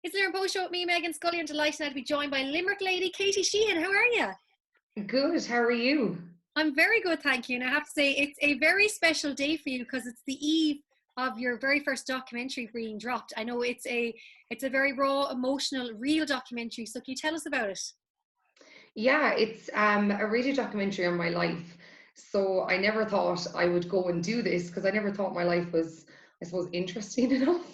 It's Limerick Post Show with me, Meghann, Scully, and delighted now to be joined by Limerick lady Katie Sheehan. How are you? Good, how are you? I'm very good, thank you. And I have to say, it's a very special day for you because it's the eve of your very first documentary being dropped. I know it's a very raw, emotional, real documentary. So can you tell us about it? Yeah, it's a radio documentary on my life. So I never thought I would go and do this because I never thought my life was, I suppose, interesting enough.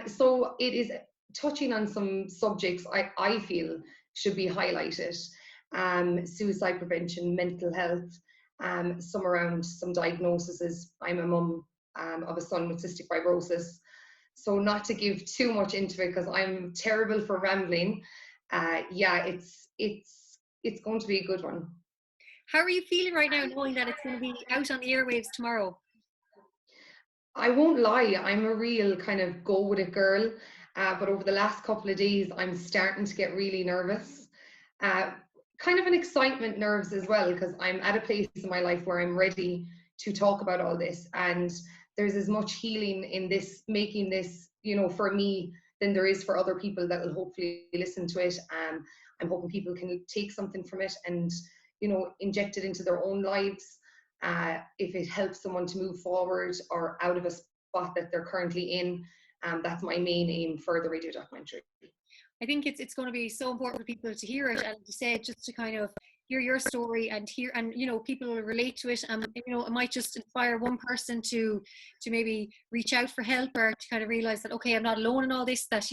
So it is touching on some subjects I feel should be highlighted. Suicide prevention, mental health, some around some diagnoses. I'm a mum of a son with cystic fibrosis. So not to give too much into it because I'm terrible for rambling. Yeah, it's going to be a good one. How are you feeling right now, knowing that it's going to be out on the airwaves tomorrow? I won't lie, I'm a real kind of go with it girl, but over the last couple of days, I'm starting to get really nervous. Uh, Kind of an excitement nerves as well, because I'm at a place in my life where I'm ready to talk about all this, and there's as much healing in this, making this, for me, than there is for other people that will hopefully listen to it. I'm hoping people can take something from it and, inject it into their own lives. If it helps someone to move forward or out of a spot that they're currently in, that's my main aim for the radio documentary. I think it's going to be so important for people to hear it, and to say it, just to kind of hear your story and hear, and people will relate to it, and it might just inspire one person to maybe reach out for help, or to kind of realize that, okay, I'm not alone in all this, that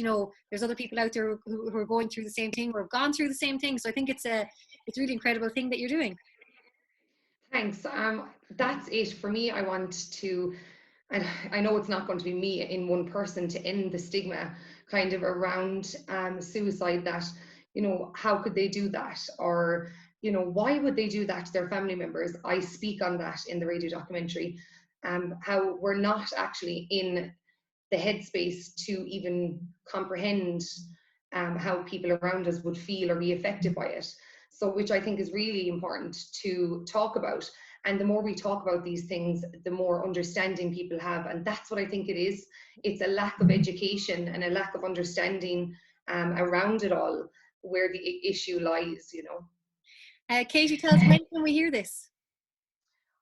there's other people out there who are going through the same thing or have gone through the same thing. So I think it's a really incredible thing that you're doing. Thanks. That's it for me. I want to, and I know it's not going to be me in one person, to end the stigma kind of around suicide, that, how could they do that? Or, why would they do that to their family members? I speak on that in the radio documentary, how we're not actually in the headspace to even comprehend how people around us would feel or be affected by it. So, which I think is really important to talk about. And the more we talk about these things, the more understanding people have. And that's what I think it is. It's a lack of education and a lack of understanding around it all, where the issue lies. Katie, tell us, when can we hear this?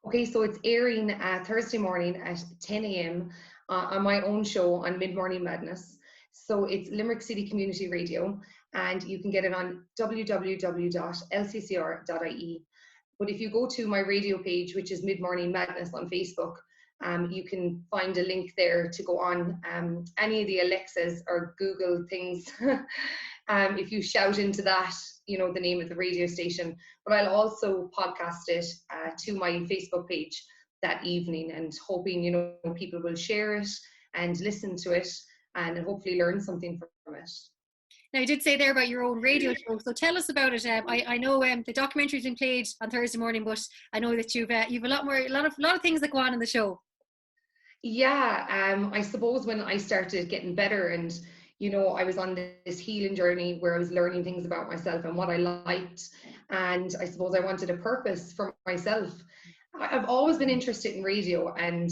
Okay, so it's airing Thursday morning at 10 a.m. On my own show on Mid Morning Madness. So it's Limerick City Community Radio, and you can get it on www.lccr.ie. But if you go to my radio page, which is Mid Morning Madness on Facebook, you can find a link there to go on any of the Alexas or Google things. If you shout into that, the name of the radio station. But I'll also podcast it to my Facebook page that evening, and hoping, people will share it and listen to it and hopefully learn something from it. Now, you did say there about your own radio show, so tell us about it. I know the documentary's been played on Thursday morning, but I know that you've a lot of things that go on in the show. Yeah, I suppose when I started getting better, and I was on this healing journey where I was learning things about myself and what I liked, and I suppose I wanted a purpose for myself. I've always been interested in radio, and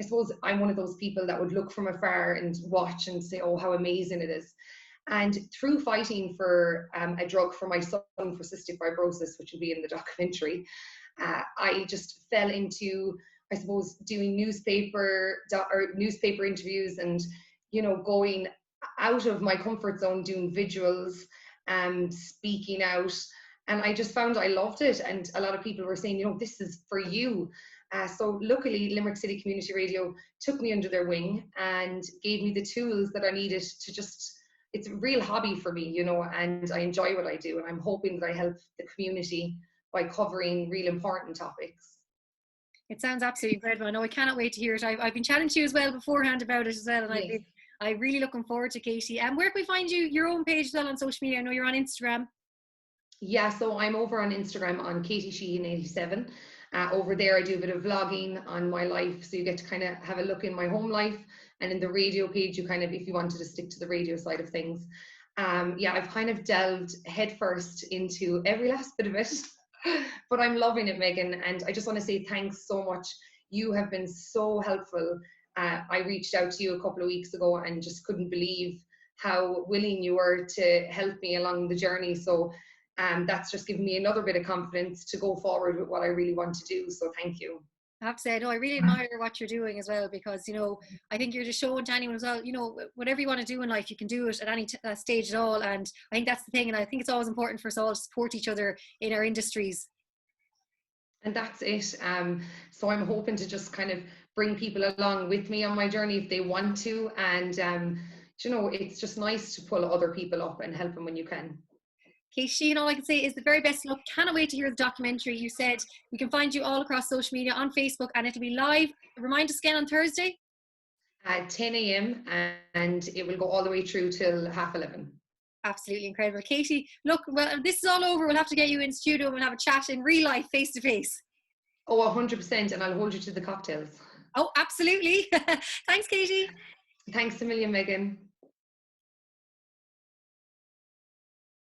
I suppose I'm one of those people that would look from afar and watch and say, oh, how amazing it is. And through fighting for a drug for my son for cystic fibrosis, which will be in the documentary, I just fell into, I suppose, doing newspaper interviews, and going out of my comfort zone, doing visuals, speaking out. And I just found I loved it, and a lot of people were saying, this is for you. So luckily, Limerick City Community Radio took me under their wing and gave me the tools that I needed to just, it's a real hobby for me, and I enjoy what I do, and I'm hoping that I help the community by covering real important topics. It sounds absolutely incredible. I know, I cannot wait to hear it. I've been chatting to you as well beforehand about it as well, and yes. I'm really looking forward to, Katie. And where can we find you? Your own page as well on social media. I know you're on Instagram. Yeah, so I'm over on Instagram on Katie Sheehan 87. Over there, I do a bit of vlogging on my life, so you get to kind of have a look in my home life. And in the radio page, you kind of, if you wanted to stick to the radio side of things, yeah, I've kind of delved headfirst into every last bit of it. But I'm loving it, Meghann, and I just want to say thanks so much. You have been so helpful. I reached out to you a couple of weeks ago and just couldn't believe how willing you were to help me along the journey. So that's just given me another bit of confidence to go forward with what I really want to do. So thank you. I have to say, no, I really admire what you're doing as well, because, you know, I think you're just showing to anyone as well, you know, whatever you want to do in life, you can do it at any stage at all. And I think that's the thing. And I think it's always important for us all to support each other in our industries. And that's it. So I'm hoping to just kind of bring people along with me on my journey if they want to. And, you know, it's just nice to pull other people up and help them when you can. Katie Sheehan, all I can say is the very best luck. Cannot wait to hear the documentary. You said we can find you all across social media on Facebook, and it'll be live. Remind us again on Thursday. At 10 a.m. and it will go all the way through till 11:30. Absolutely incredible. Katie, look, well, this is all over. We'll have to get you in studio and have a chat in real life, face to face. Oh, 100%. And I'll hold you to the cocktails. Oh, absolutely. Thanks, Katie. Thanks a million, Meghann.